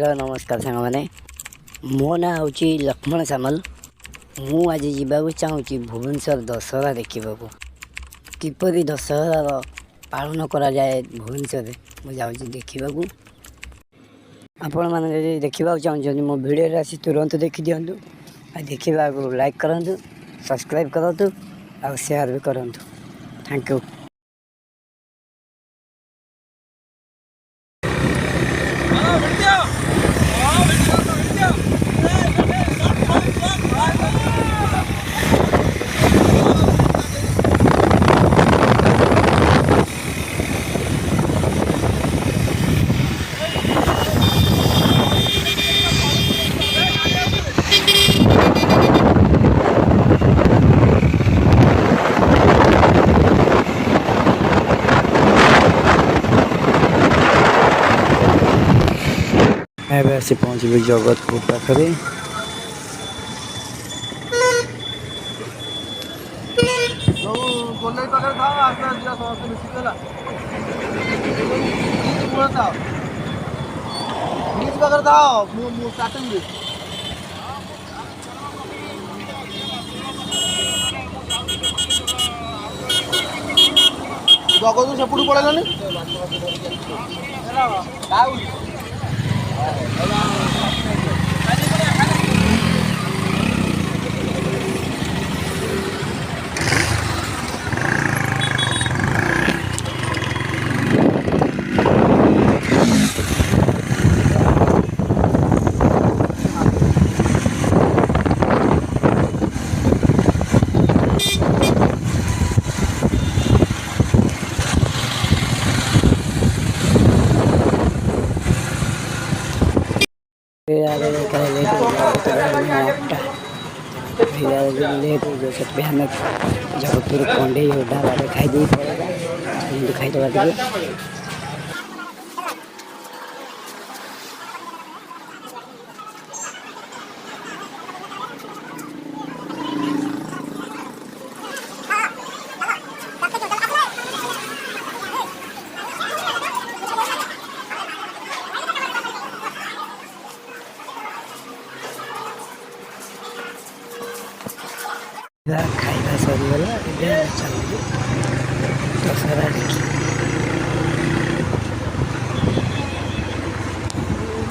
नमस्कार सांग मैंने मो ना हूँ लक्ष्मण सामल। मु आज जावाक चाहूँगी भुवनेश्वर दशहरा देखा किपरि दशहरार पालन करा जाए भुवनेश्वर मुझे जाऊँगी देखा आपण मैंने देखा चाहूँ मो भिडियो आसी तुरंत देखी दिंतु देखा लाइक करूँ सब्सक्राइब करूँ और शेयर भी करूँ। Thank you. मैं आसी पहुँचली जगतपुर पाखे जगत सेपटू पड़ेगा भयानक जगतपुर कंडे ढाबा खाई खाईदे खाଇବା ସରିଗଲା ଏବେ ଆମେ ଚାଲିଲୁ ଦଶହରା ଦେଖି।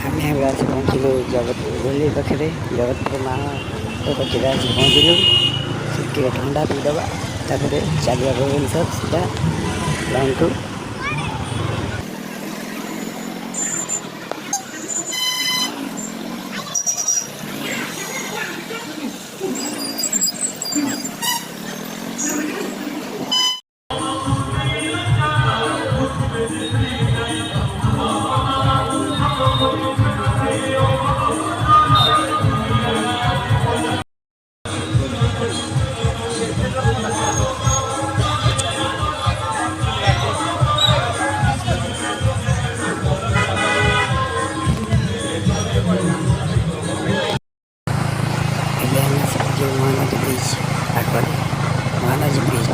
ଆମେ ଏବେ ଆସି ପହଞ୍ଚିଲୁ ଜଗତପୁର ଗୋଲି ପାଖରେ ଜଗତପୁର ମାଆଙ୍କ କତିରେ ଆସି ପହଞ୍ଚିଲୁ। ଟିକେ ଥଣ୍ଡା ପିଇଦେବା ତାପରେ ଚାଲିବା ଭୁବନେଶ୍ୱର ସିଧା ଲଞ୍ଚକୁ। महानदी ब्रिज पाखे महानदी ब्रिज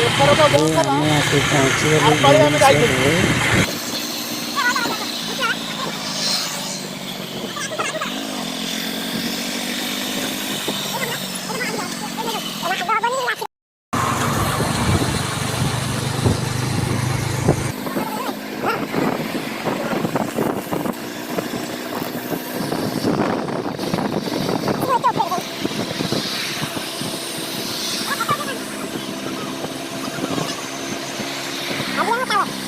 ଏଥରକ ଏବେ ବନ୍ଦ ହେଲା। ଆମେ ଆସି ପହଞ୍ଚିଗଲୁ ଆର ପାଳି ଆମେ ଯାଇଥିଲୁ। ଭୁବନେଶ୍ୱରରେ।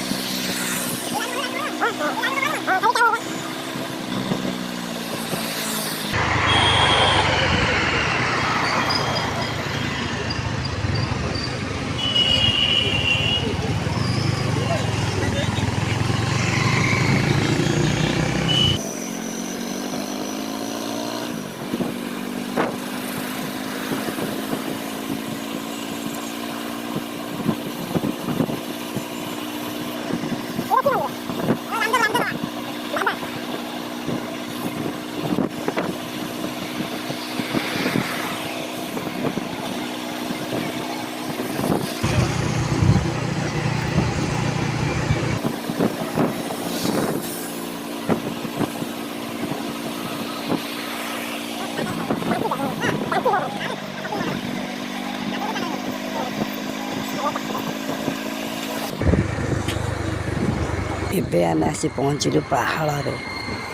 ଏବେ ଆମେ ଆସି ପହଞ୍ଚିଲୁ ପାହାଳରେ।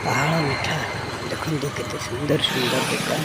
ପାହାଳ ମିଠା ଦେଖନ୍ତୁ କେତେ ସୁନ୍ଦର ସୁନ୍ଦର ଦୋକାନ।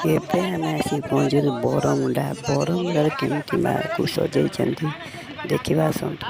ଏବେ ଆମେ ଆସି ପହଞ୍ଚିଲୁ ବରମୁଣ୍ଡା। ବରମୁଣ୍ଡାରେ କେମିତି ମାଆକୁ ସଜେଇଛନ୍ତି ଦେଖିବା ଆସନ୍ତୁ।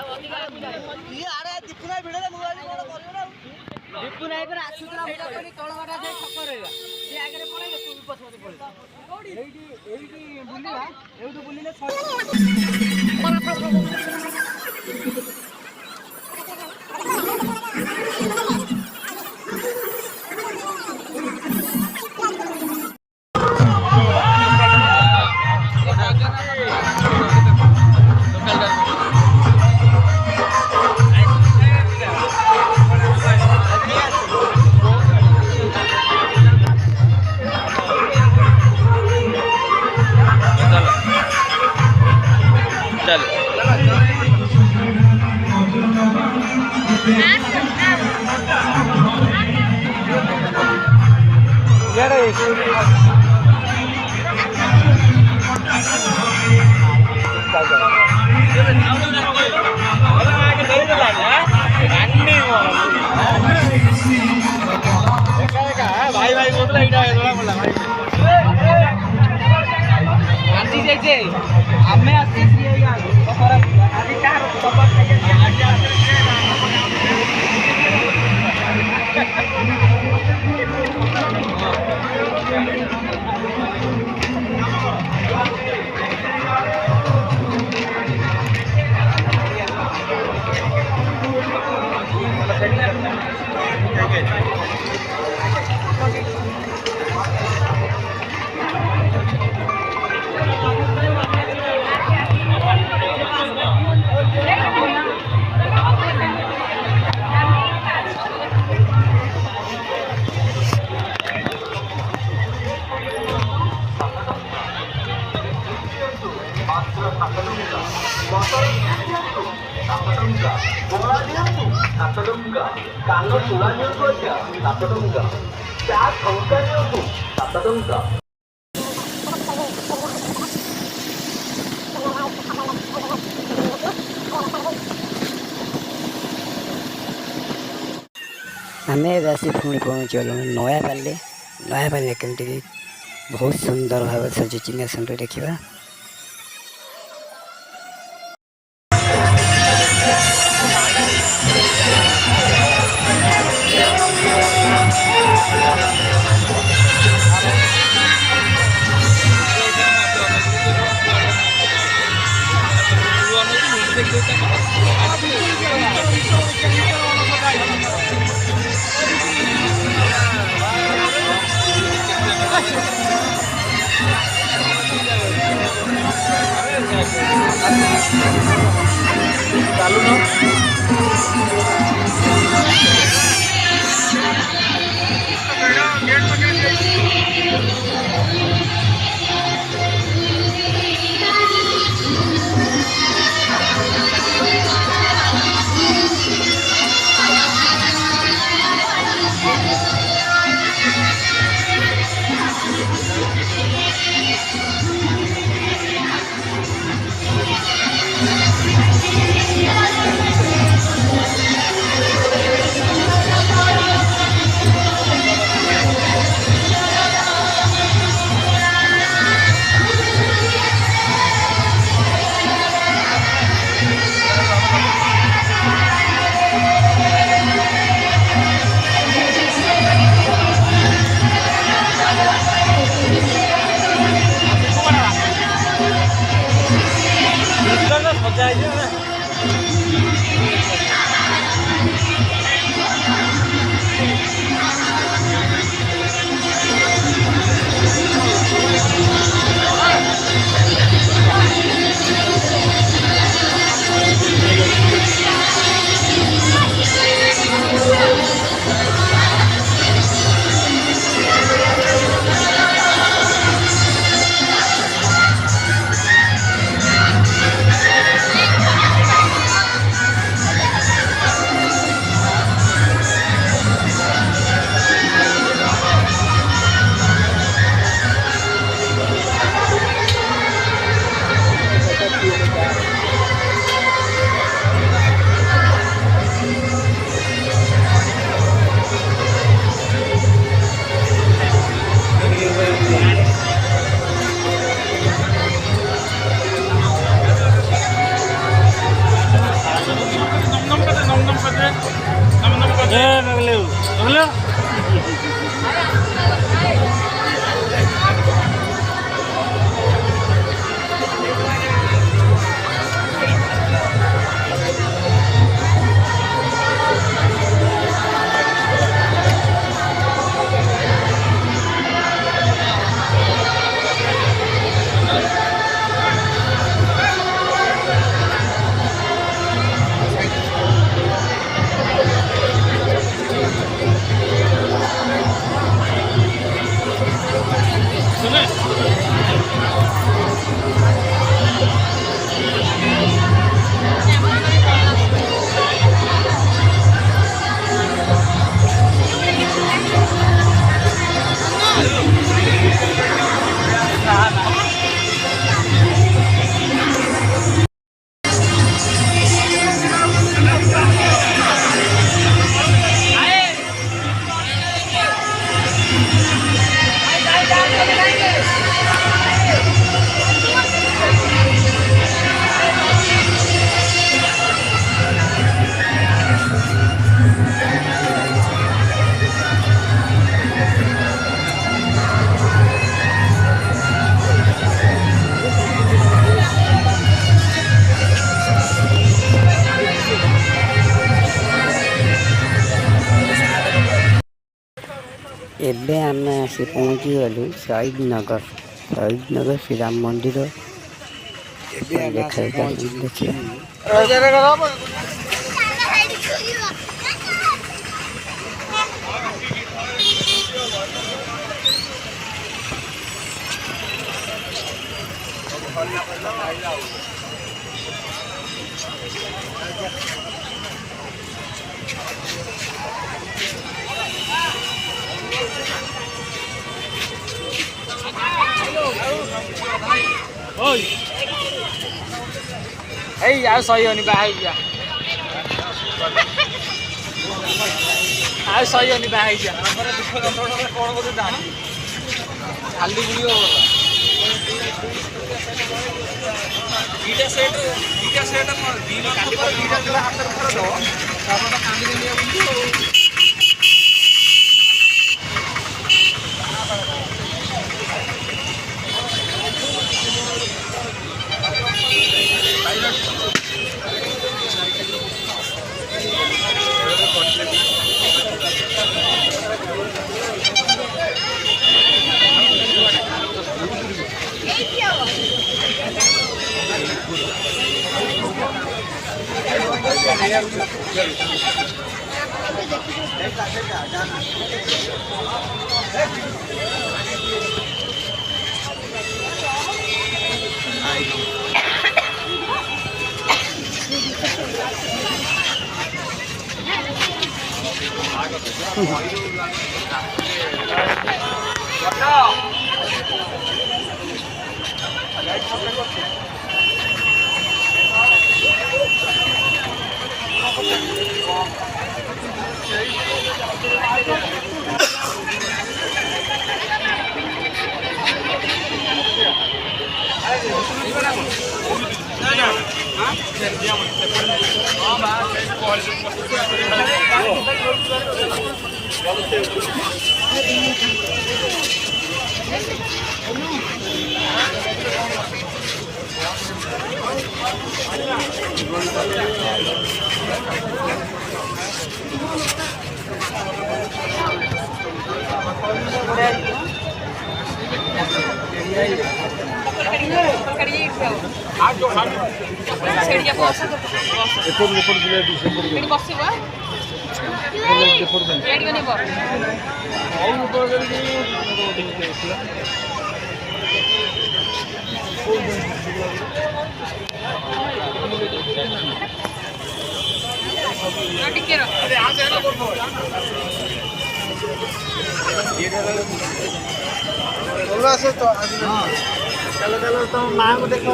ଆମେ ଏବେ ଆସି ପୁଣି ପହଞ୍ଚିଗଲୁ ନୟାପାଲ୍ଲି। ନୟାପାଲ୍ଲି କେମିତିକି ବହୁତ ସୁନ୍ଦର ଭାବରେ ସଜିଛି ଆସନ୍ତୁ ଦେଖିବା। ଏବେ ଆମେ ଆସି ପହଞ୍ଚିଗଲୁ ଶହୀଦନଗର ଶ୍ରୀରାମ ମନ୍ଦିର। ଏବେ ଆମେ ଆସି ପହଞ୍ଚିଲୁ ଦେଖିବା। ଏଇ ଆଉ ସହିବନି ବାହା ହେଇଯିବା। ଆଉ ସହିବନି ବାହା ହେଇଯିବା ଆମର ଦୁଃଖ ଯନ୍ତ୍ରଣାରେ କ'ଣ ବୋଧେ ଜାଣି ଖାଲି ବୁଡ଼ିବ ଦୁଇଟା ସେଟ୍ ଦୁଇଟା ସେଟ୍ ଦୁଇଟା ଥିଲା ହାତରେ ଥର ଦେବ ତାପରେ କାନ୍ଦି କାନ୍ଦିଆ ବୁଝିବ ଆଉ चलो तुम माँ को देखो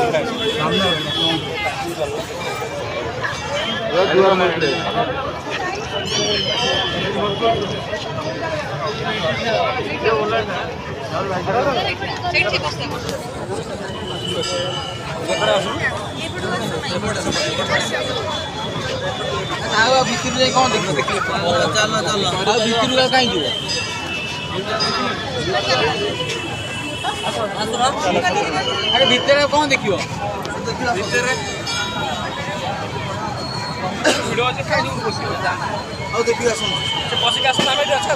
भितर जाए कौन देख चल चल भितर कहीं जीव अरे भितर कौन देख भितर वीडियो अच्छे खाई देखिए बसिक आस अच्छा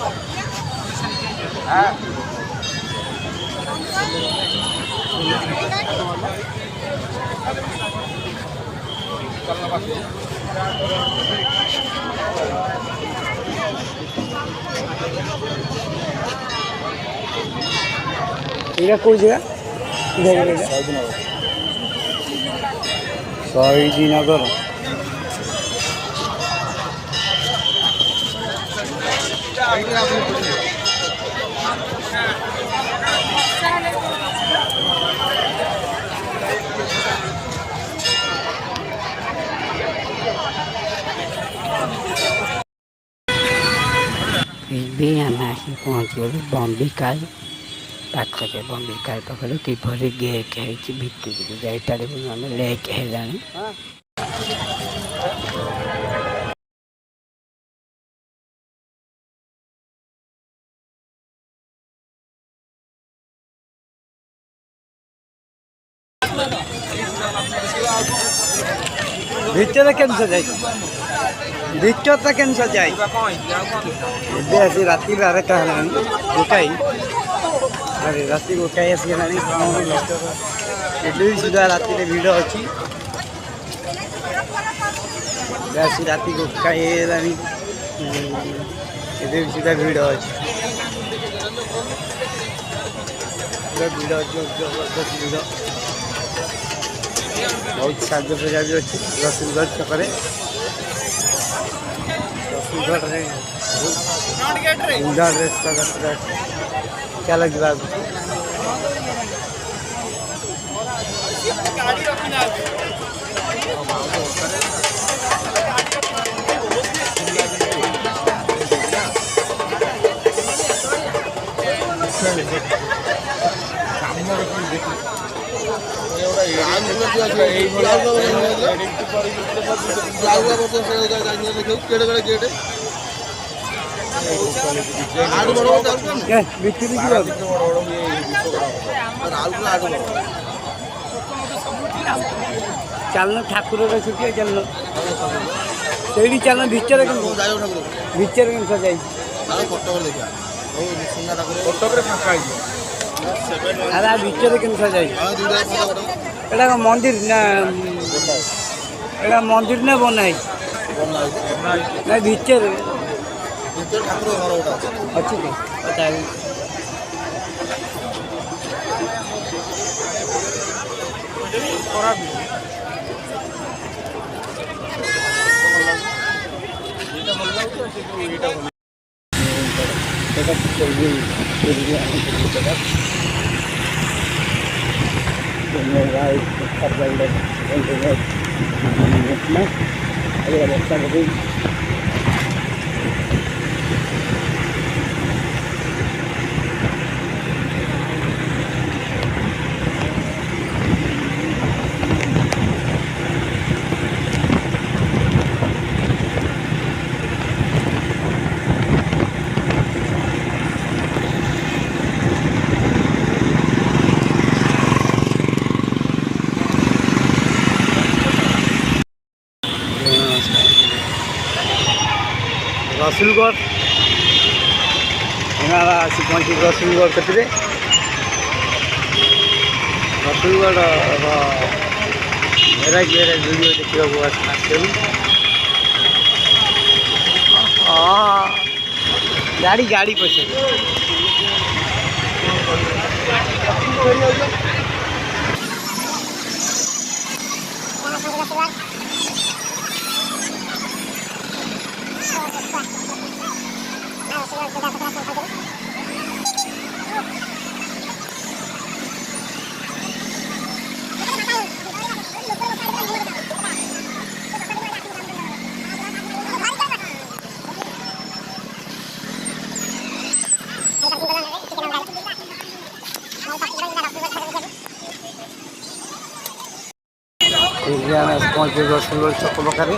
ये कोई जगह शहीदी नगर भी आम आसी पहुँचगलु बम्बिकाल पाखरे बम्बिकाल पाखरे किपरि गेट है भितर जापर आम लेट है ଭିତରେ କେମିତି ଯାଇ ଭିତରଟା କେମିତି ଯାଇ ଏବେ ଆସି ରାତି 12ଟା ହେଲାଣି ଗୋଟାଇ ଆରେ ରାତି ଗୋଟାଇ ଆସିଗଲାଣି ଏବେ ବି ସୁଦ୍ଧା ରାତିରେ ଭିଡ଼ ଅଛି ଏବେ ଆସି ରାତି ଗୋଟାଇ ହେଲାଣି ଏବେ ବି ସୁଦ୍ଧା ଭିଡ଼ ଅଛି ଭିଡ଼ ଅଛି ଜବରଦସ୍ତ ଭିଡ଼ बहुत साजसजा भी अच्छी रसूलगढ़ छकरे रसूलगढ़ ड्रेस क्या लगे ବିକ୍ରି ଚାଲୁନ ଠାକୁରର ଛୁଟି ଚାଲୁନ ସେଇଠି ଚାଲୁନ ଭିତରେ ଭିତରେ କେମିତି ସଜାଇଛି ଆରେ ଭିତରେ କେମିତି ସଜାଇଛି ଏଇଟା କ'ଣ ମନ୍ଦିର ନା ଏଇଟା ମନ୍ଦିର ନା ବନା ହେଇଛି ନା ଭିତରେ ଅଛି କି ତାହେଲେ रसुलगढ़ आसी पहुँची रसुलगढ़ कति रसुलगढ़ भेराइटी भेराइटी वीडियो देखा हाँ गाड़ी गाड़ी पैसे पहुँचे रसुलगढ़ छक पाखे